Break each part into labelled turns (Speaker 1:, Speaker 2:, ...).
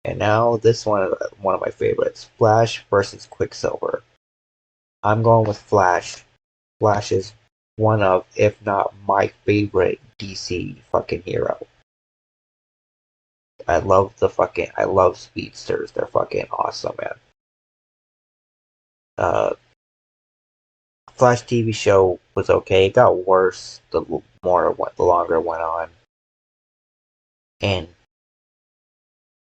Speaker 1: And now this one of my favorites, Flash versus Quicksilver. I'm going with Flash. Flash is one of, if not my favorite DC fucking hero. I love speedsters. They're fucking awesome, man. Flash TV show was okay. It got worse the longer it went on. And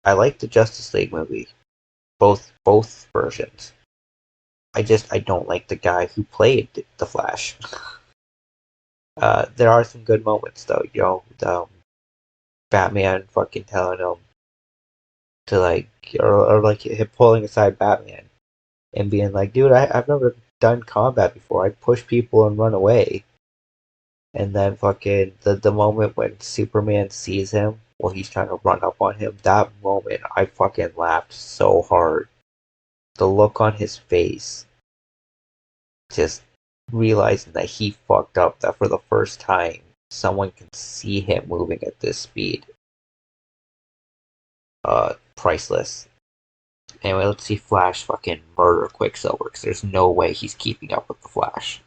Speaker 1: I like the Justice League movie. Both versions. I don't like the guy who played the Flash. There are some good moments though, the Batman fucking telling him to or him pulling aside Batman and being like, dude, I've never done combat before. I push people and run away. And then fucking the moment when Superman sees him while he's trying to run up on him, that moment I fucking laughed so hard. The look on his face, just realizing that he fucked up, that for the first time someone can see him moving at this speed. Priceless. Anyway, let's see Flash fucking murder Quicksilver, because there's no way he's keeping up with the Flash.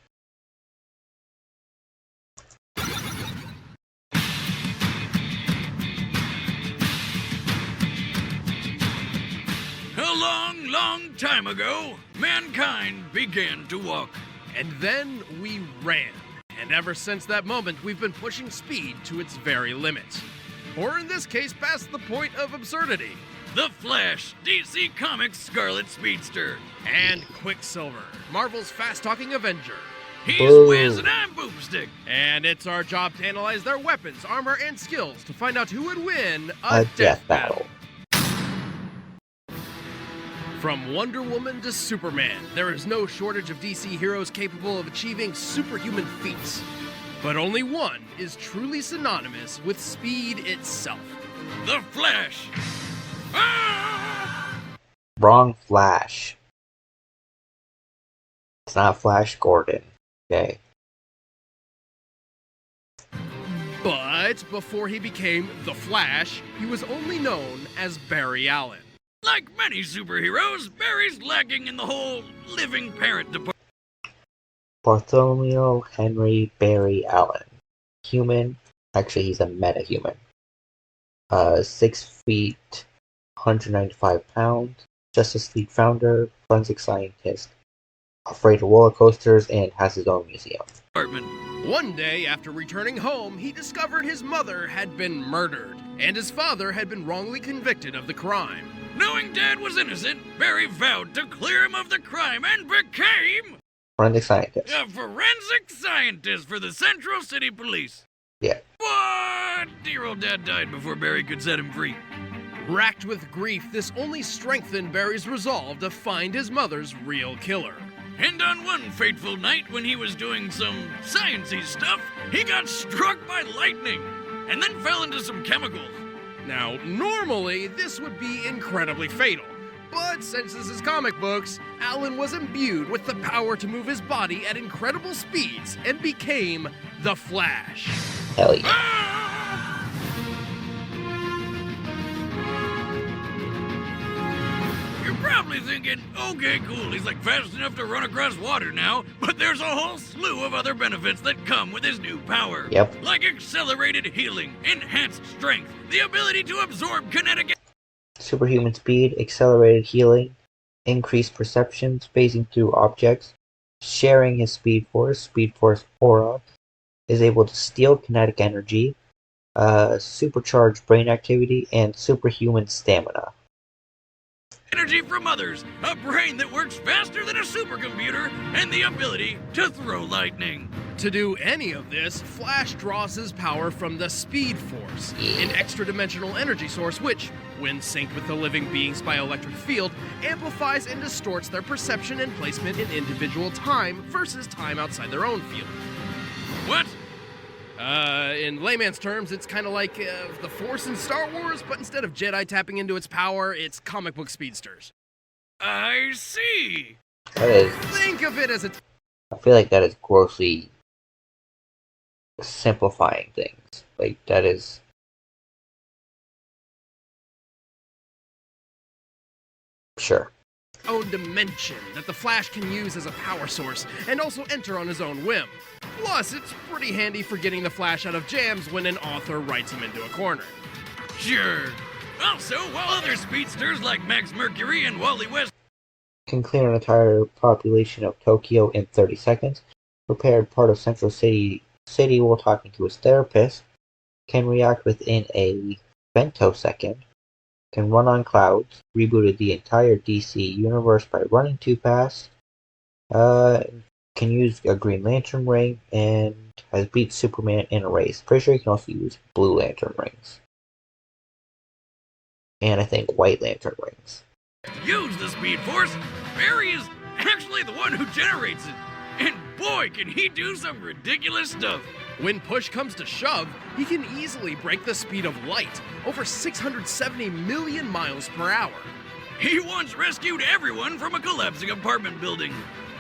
Speaker 2: A long, long time ago, mankind began to walk.
Speaker 3: And then we ran. And ever since that moment, we've been pushing speed to its very limits. Or in this case, past the point of absurdity.
Speaker 2: The Flash, DC Comics Scarlet Speedster.
Speaker 3: And Quicksilver, Marvel's fast-talking Avenger.
Speaker 2: He's
Speaker 1: Boom.
Speaker 2: Whiz and I'm Boomstick.
Speaker 3: And it's our job to analyze their weapons, armor, and skills to find out who would win
Speaker 1: A death battle.
Speaker 3: From Wonder Woman to Superman, there is no shortage of DC heroes capable of achieving superhuman feats. But only one is truly synonymous with speed itself.
Speaker 2: The Flash. Ah!
Speaker 1: Wrong Flash. It's not Flash Gordon. Okay.
Speaker 3: But before he became the Flash, he was only known as Barry Allen.
Speaker 2: Like many superheroes, Barry's lacking in the whole living parent department.
Speaker 1: Bartholomew Henry Barry Allen. Human. Actually, he's a metahuman. 6 feet, 195 pounds. Justice League founder, forensic scientist. Afraid of roller coasters, and has his own museum.
Speaker 3: One day, after returning home, he discovered his mother had been murdered, and his father had been wrongly convicted of the crime.
Speaker 2: Knowing Dad was innocent, Barry vowed to clear him of the crime and became
Speaker 1: Forensic scientist.
Speaker 2: a forensic scientist for the Central City Police.
Speaker 1: Yeah.
Speaker 2: But dear old Dad died before Barry could set him free.
Speaker 3: Racked with grief, this only strengthened Barry's resolve to find his mother's real killer.
Speaker 2: And on one fateful night when he was doing some sciencey stuff, he got struck by lightning and then fell into some chemicals.
Speaker 3: Now, normally, this would be incredibly fatal. But since this is comic books, Allen was imbued with the power to move his body at incredible speeds and became the Flash.
Speaker 1: Hell yeah.
Speaker 2: Ah! You're probably thinking, okay, cool, he's like fast enough to run across water now, but there's a whole slew of other benefits that come with his new power.
Speaker 1: Yep.
Speaker 2: Like accelerated healing, enhanced strength, the ability to absorb kinetic
Speaker 1: Superhuman speed, accelerated healing, increased perception, spacing through objects, sharing his Speed Force aura, is able to steal kinetic energy, supercharged brain activity, and superhuman stamina.
Speaker 2: energy from others, a brain that works faster than a supercomputer, and the ability to throw lightning.
Speaker 3: To do any of this, Flash draws his power from the Speed Force, an extra-dimensional energy source which, when synced with the living being's bioelectric field, amplifies and distorts their perception and placement in individual time versus time outside their own field.
Speaker 2: What?
Speaker 3: In layman's terms, it's kind of like the Force in Star Wars, but instead of Jedi tapping into its power, it's comic book speedsters.
Speaker 2: I see.
Speaker 1: That is,
Speaker 3: Think of it as a...
Speaker 1: I feel like that is grossly simplifying things. Like, that is Sure.
Speaker 3: Own dimension that the Flash can use as a power source and also enter on his own whim. Plus, it's pretty handy for getting the Flash out of jams when an author writes him into a corner.
Speaker 2: Sure. Also, while other speedsters like Max Mercury and Wally West
Speaker 1: Can clear an entire population of Tokyo in 30 seconds, repaired part of Central City while talking to his therapist, can react within a femtosecond, can run on clouds, rebooted the entire DC universe by running too fast, can use a Green Lantern ring, and has beat Superman in a race. Pretty sure he can also use Blue Lantern rings. And I think White Lantern rings.
Speaker 2: use the Speed Force, Barry is actually the one who generates it. And boy, can he do some ridiculous stuff.
Speaker 3: When push comes to shove, he can easily break the speed of light, over 670 million miles per hour.
Speaker 2: He once rescued everyone from a collapsing apartment building,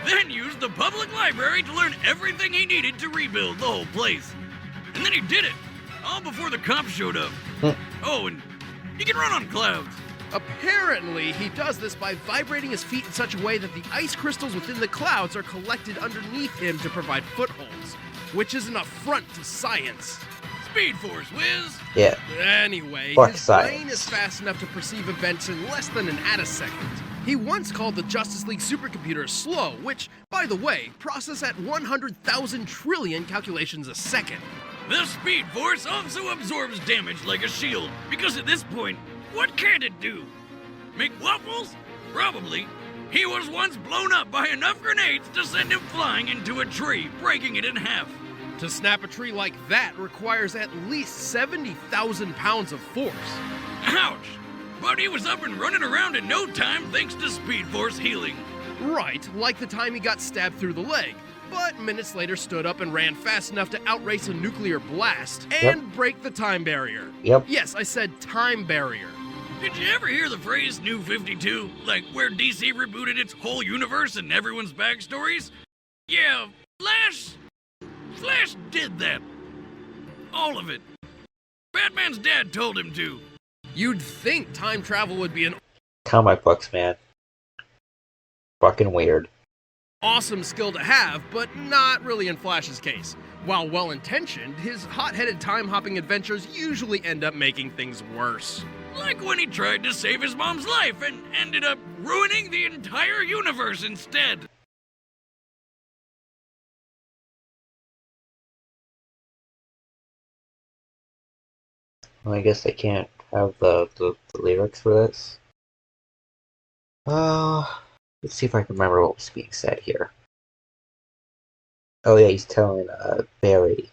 Speaker 2: then used the public library to learn everything he needed to rebuild the whole place. And then he did it, all before the cops showed up. Oh, and he can run on clouds.
Speaker 3: Apparently, he does this by vibrating his feet in such a way that the ice crystals within the clouds are collected underneath him to provide footholds, which is an affront to science.
Speaker 2: Speed Force, whiz!
Speaker 1: Yeah.
Speaker 3: Anyway,
Speaker 1: Fuck
Speaker 3: his
Speaker 1: science.
Speaker 3: brain is fast enough to perceive events in less than an attosecond. He once called the Justice League supercomputer slow, which, by the way, process at 100,000 trillion calculations a second.
Speaker 2: The Speed Force also absorbs damage like a shield, because at this point, what can it do? Make waffles? Probably. He was once blown up by enough grenades to send him flying into a tree, breaking it in half.
Speaker 3: To snap a tree like that requires at least 70,000 pounds of force.
Speaker 2: Ouch! But he was up and running around in no time thanks to Speed Force healing.
Speaker 3: Right, like the time he got stabbed through the leg, but minutes later stood up and ran fast enough to outrace a nuclear blast and break the time barrier.
Speaker 1: Yep.
Speaker 3: Yes, I said time barrier.
Speaker 2: Did you ever hear the phrase New 52? Like where DC rebooted its whole universe and everyone's backstories? Yeah, Flash did that. All of it. Batman's dad told him to.
Speaker 3: You'd think time travel would be an
Speaker 1: Comic books, man. Fucking weird.
Speaker 3: awesome skill to have, but not really in Flash's case. While well-intentioned, his hot-headed time-hopping adventures usually end up making things worse.
Speaker 2: Like when he tried to save his mom's life and ended up ruining the entire universe instead.
Speaker 1: Well, I guess I can't have the lyrics for this. Let's see if I can remember what was being said here. Oh yeah, he's telling Barry.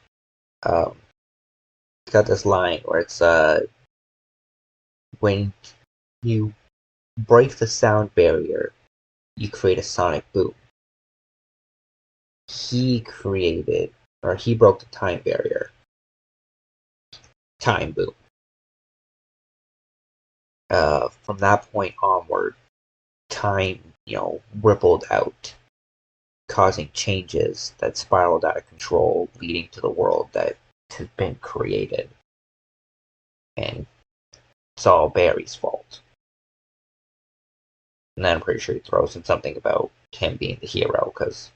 Speaker 1: He's got this line where it's when you break the sound barrier, you create a sonic boom. He broke the time barrier. Time boom. From that point onward, time, rippled out, causing changes that spiraled out of control, leading to the world that has been created. And it's all Barry's fault. And then I'm pretty sure he throws in something about him being the hero, because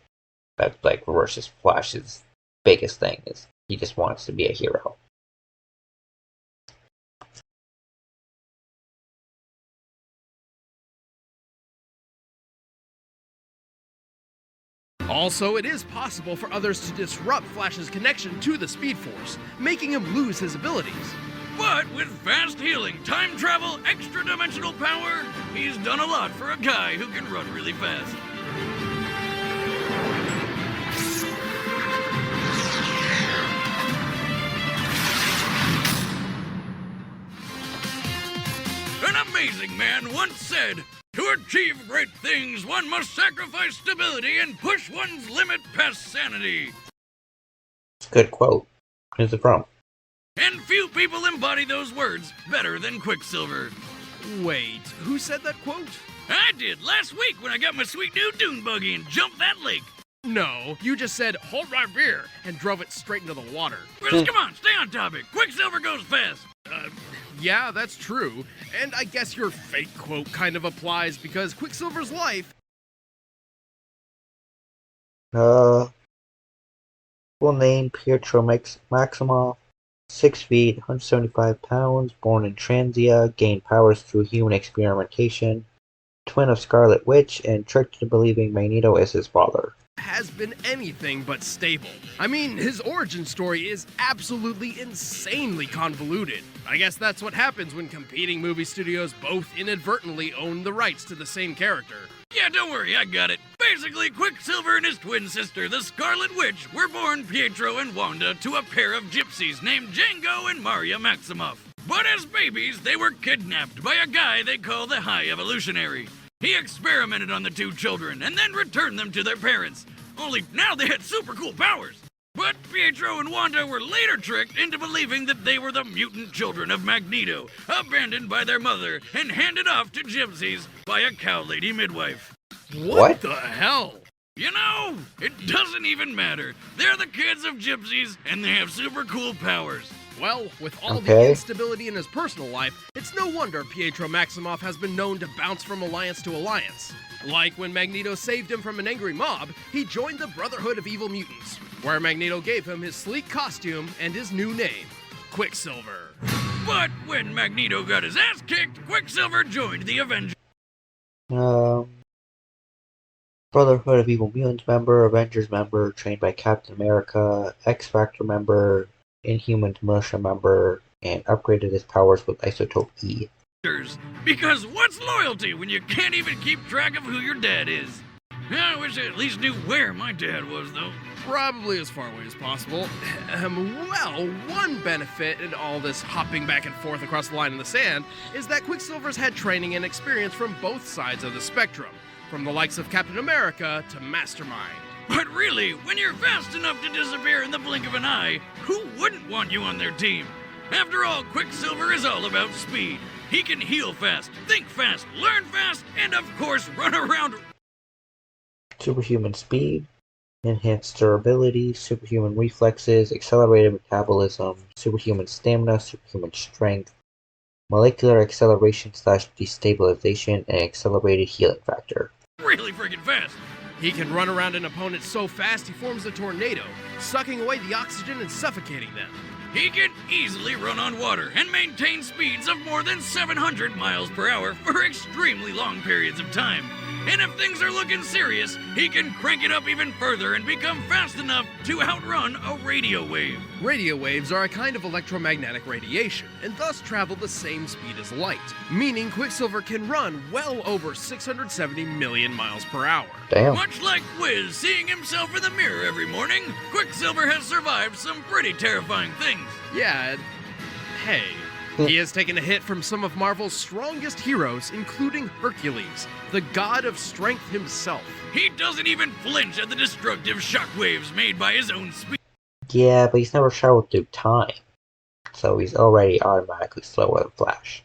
Speaker 1: that's like Reverse Flash's biggest thing, is he just wants to be a hero.
Speaker 3: Also, it is possible for others to disrupt Flash's connection to the Speed Force, making him lose his abilities.
Speaker 2: But with fast healing, time travel, extra-dimensional power, he's done a lot for a guy who can run really fast. An amazing man once said, "To achieve great things, one must sacrifice stability and push one's limit past sanity."
Speaker 1: Good quote. Who's it from?
Speaker 2: And few people embody those words better than Quicksilver.
Speaker 3: Wait, who said that quote?
Speaker 2: I did last week when I got my sweet new dune buggy and jumped that lake.
Speaker 3: No, you just said, "Hold right here," and drove it straight into the water.
Speaker 2: Well, come on, stay on topic. Quicksilver goes fast.
Speaker 3: Yeah, that's true. And I guess your fake quote kind of applies because Quicksilver's life.
Speaker 1: Full name Pietro Maximoff, 6 feet, 175 pounds, born in Transia, gained powers through human experimentation, twin of Scarlet Witch, and tricked into believing Magneto is his father.
Speaker 3: Has been anything but stable. I mean, his origin story is absolutely insanely convoluted. I guess that's what happens when competing movie studios both inadvertently own the rights to the same character.
Speaker 2: Yeah, don't worry, I got it. Basically, Quicksilver and his twin sister, the Scarlet Witch, were born Pietro and Wanda to a pair of gypsies named Django and Maria Maximoff. But as babies, they were kidnapped by a guy they call the High Evolutionary. He experimented on the two children and then returned them to their parents. Only now they had super cool powers. But Pietro and Wanda were later tricked into believing that they were the mutant children of Magneto, abandoned by their mother and handed off to gypsies by a cow lady midwife.
Speaker 3: What the hell?
Speaker 2: You know, it doesn't even matter. They're the kids of gypsies and they have super cool powers.
Speaker 3: Well, with all the instability in his personal life, it's no wonder Pietro Maximoff has been known to bounce from alliance to alliance. Like when Magneto saved him from an angry mob, he joined the Brotherhood of Evil Mutants, where Magneto gave him his sleek costume and his new name, Quicksilver.
Speaker 2: But when Magneto got his ass kicked, Quicksilver joined the Avengers.
Speaker 1: Brotherhood of Evil Mutants member, Avengers member, trained by Captain America, X-Factor member, Inhuman militia member, and upgraded his powers with Isotope E.
Speaker 2: Because what's loyalty when you can't even keep track of who your dad is? I wish I at least knew where my dad was, though.
Speaker 3: Probably as far away as possible. Well, one benefit in all this hopping back and forth across the line in the sand is that Quicksilver's had training and experience from both sides of the spectrum, from the likes of Captain America to Mastermind.
Speaker 2: But really, when you're fast enough to disappear in the blink of an eye, who wouldn't want you on their team? After all, Quicksilver is all about speed. He can heal fast, think fast, learn fast, and of course run around.
Speaker 1: Superhuman speed, enhanced durability, superhuman reflexes, accelerated metabolism, superhuman stamina, superhuman strength, molecular acceleration / destabilization, and accelerated healing factor.
Speaker 2: Really freaking fast.
Speaker 3: He can run around an opponent so fast he forms a tornado, sucking away the oxygen and suffocating them.
Speaker 2: He can easily run on water and maintain speeds of more than 700 miles per hour for extremely long periods of time. And if things are looking serious, he can crank it up even further and become fast enough to outrun a radio wave.
Speaker 3: Radio waves are a kind of electromagnetic radiation, and thus travel the same speed as light, meaning Quicksilver can run well over 670 million miles per hour.
Speaker 1: Damn.
Speaker 2: Much like Wiz seeing himself in the mirror every morning, Quicksilver has survived some pretty terrifying things.
Speaker 3: Yeah, hey. He has taken a hit from some of Marvel's strongest heroes, including Hercules, the god of strength himself.
Speaker 2: He doesn't even flinch at the destructive shockwaves made by his own speed.
Speaker 1: Yeah, but he's never traveled through time, so he's already automatically slower than Flash.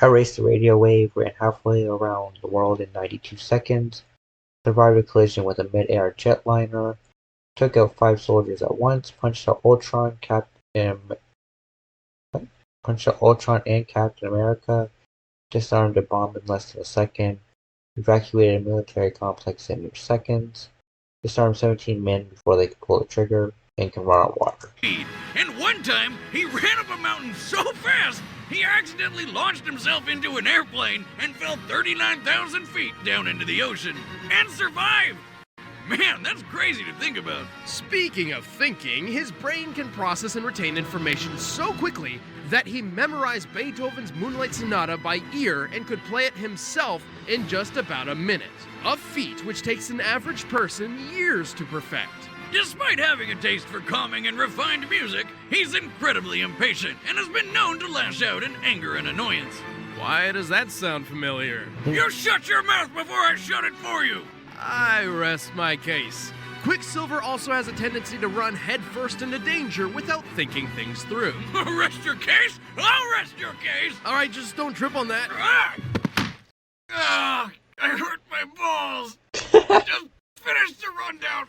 Speaker 1: Erased the radio wave, ran halfway around the world in 92 seconds, survived a collision with a mid-air jetliner, took out 5 soldiers at once, punched out Ultron and Captain America, disarmed a bomb in less than a second, evacuated a military complex in mere seconds, disarmed 17 men before they could pull the trigger, and can run on water.
Speaker 2: And one time, he ran up a mountain so fast, he accidentally launched himself into an airplane and fell 39,000 feet down into the ocean, and survived! Man, that's crazy to think about.
Speaker 3: Speaking of thinking, his brain can process and retain information so quickly that he memorized Beethoven's Moonlight Sonata by ear and could play it himself in just about a minute. A feat which takes an average person years to perfect.
Speaker 2: Despite having a taste for calming and refined music, he's incredibly impatient and has been known to lash out in anger and annoyance.
Speaker 3: Why does that sound familiar?
Speaker 2: You shut your mouth before I shut it for you!
Speaker 3: I rest my case. Quicksilver also has a tendency to run headfirst into danger without thinking things through.
Speaker 2: Rest your case? I'll rest your case!
Speaker 3: Alright, just don't trip on that.
Speaker 2: I hurt my balls! Just finish the rundown!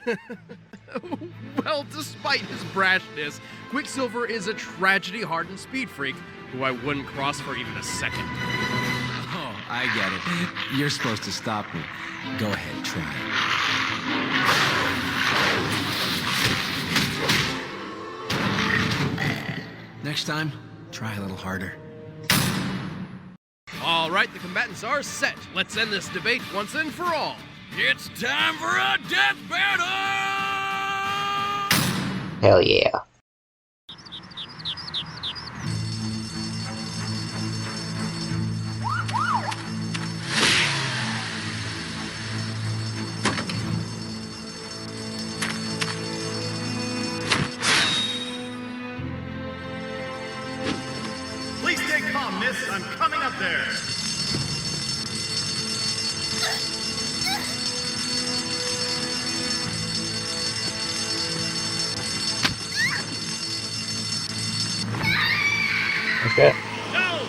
Speaker 3: Well, despite his brashness, Quicksilver is a tragedy-hardened speed freak who I wouldn't cross for even a second.
Speaker 4: Oh, I get it. You're supposed to stop me. Go ahead, try. Next time, try a little harder.
Speaker 3: All right, the combatants are set. Let's end this debate once and for all.
Speaker 2: It's time for a death battle!
Speaker 1: Hell yeah.
Speaker 5: Please stay calm, miss. I'm coming up there.
Speaker 1: Okay.
Speaker 5: No!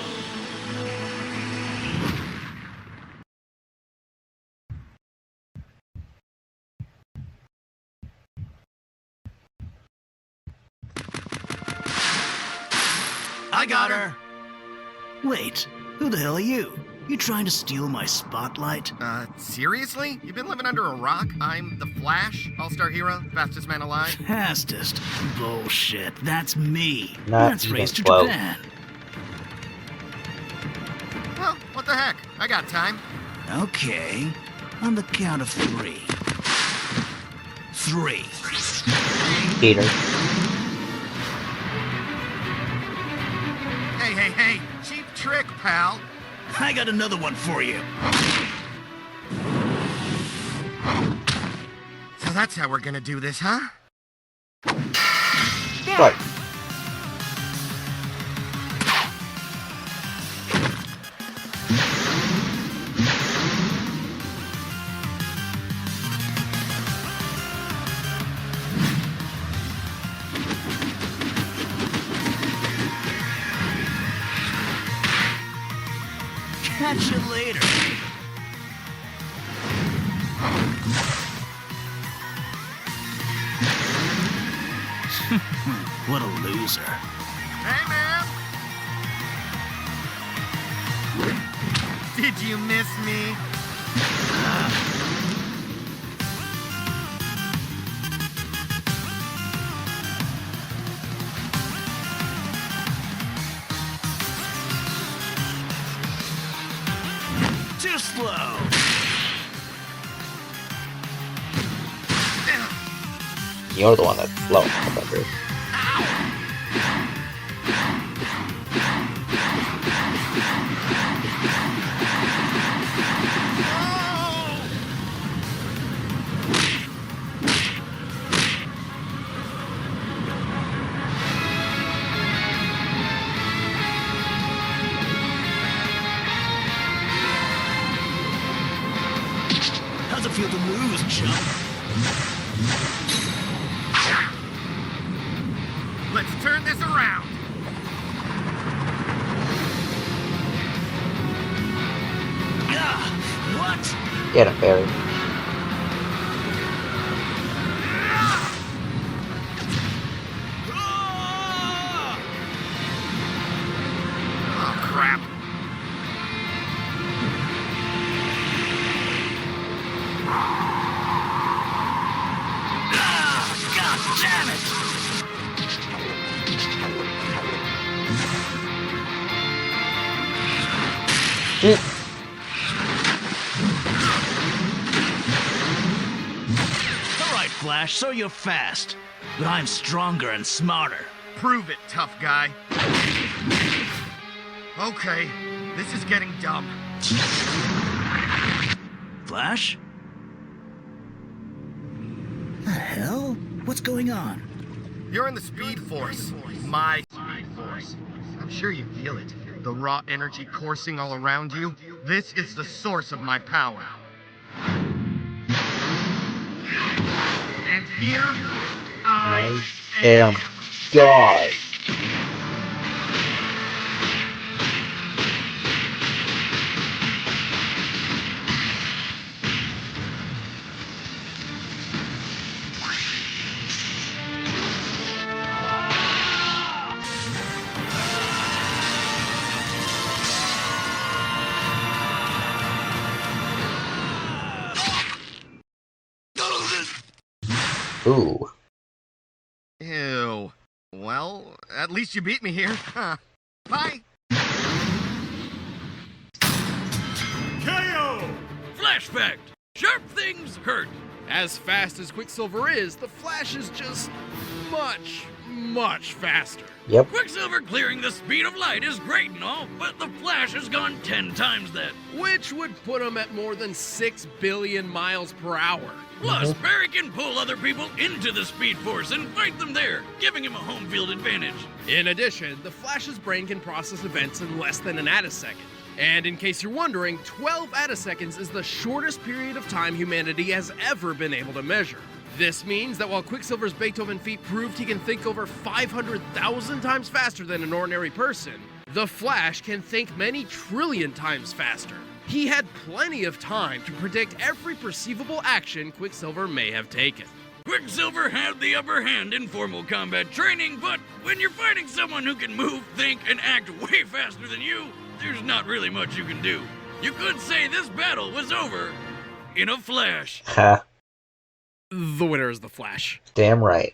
Speaker 6: I got her! Wait, who the hell are you? You trying to steal my spotlight?
Speaker 7: Seriously? You've been living under a rock? I'm the Flash, all-star hero, fastest man alive.
Speaker 6: Fastest? Bullshit, that's me.
Speaker 1: Not
Speaker 6: Let's
Speaker 1: even
Speaker 6: race to
Speaker 1: close.
Speaker 6: Japan.
Speaker 7: Well, what the heck? I got time.
Speaker 6: Okay, on the count of 3. 3.
Speaker 1: Peter.
Speaker 7: Hey, cheap trick, pal.
Speaker 6: I got another one for you.
Speaker 7: So that's how we're gonna do this, huh?
Speaker 1: Right.
Speaker 6: Catch you later. What a loser.
Speaker 7: Hey, man! Did you miss me?
Speaker 6: Too slow.
Speaker 1: You're the one that's slow, remember?
Speaker 6: How's it feel to lose, chump?
Speaker 7: Let's turn this around.
Speaker 6: What?
Speaker 1: Get him, Barry.
Speaker 7: Oh, crap.
Speaker 6: God damn it!
Speaker 1: Shit.
Speaker 6: All right, Flash, so you're fast. But I'm stronger and smarter.
Speaker 7: Prove it, tough guy. Okay, this is getting dumb.
Speaker 6: Flash? The hell? What's going on?
Speaker 7: You're in the Speed Force. My Speed Force. I'm sure you feel it. The raw energy coursing all around you. This is the source of my power. And here I
Speaker 1: Damn. God. Ooh.
Speaker 7: Ew. Well, at least you beat me here. Huh. Bye.
Speaker 5: KO!
Speaker 2: Flash fact! Sharp things hurt.
Speaker 3: As fast as Quicksilver is, the Flash is just much, much faster.
Speaker 1: Yep.
Speaker 2: Quicksilver clearing the speed of light is great and all, but the Flash has gone 10 times that.
Speaker 3: Which would put him at more than 6 billion miles per hour.
Speaker 2: Plus, Barry can pull other people into the Speed Force and fight them there, giving him a home field advantage.
Speaker 3: In addition, the Flash's brain can process events in less than an attisecond. And in case you're wondering, 12 attiseconds is the shortest period of time humanity has ever been able to measure. This means that while Quicksilver's Beethoven feat proved he can think over 500,000 times faster than an ordinary person, the Flash can think many trillion times faster. He had plenty of time to predict every perceivable action Quicksilver may have taken.
Speaker 2: Quicksilver had the upper hand in formal combat training, but when you're fighting someone who can move, think, and act way faster than you, there's not really much you can do. You could say this battle was over in a flash.
Speaker 1: Ha.
Speaker 3: The winner is the Flash.
Speaker 1: Damn right.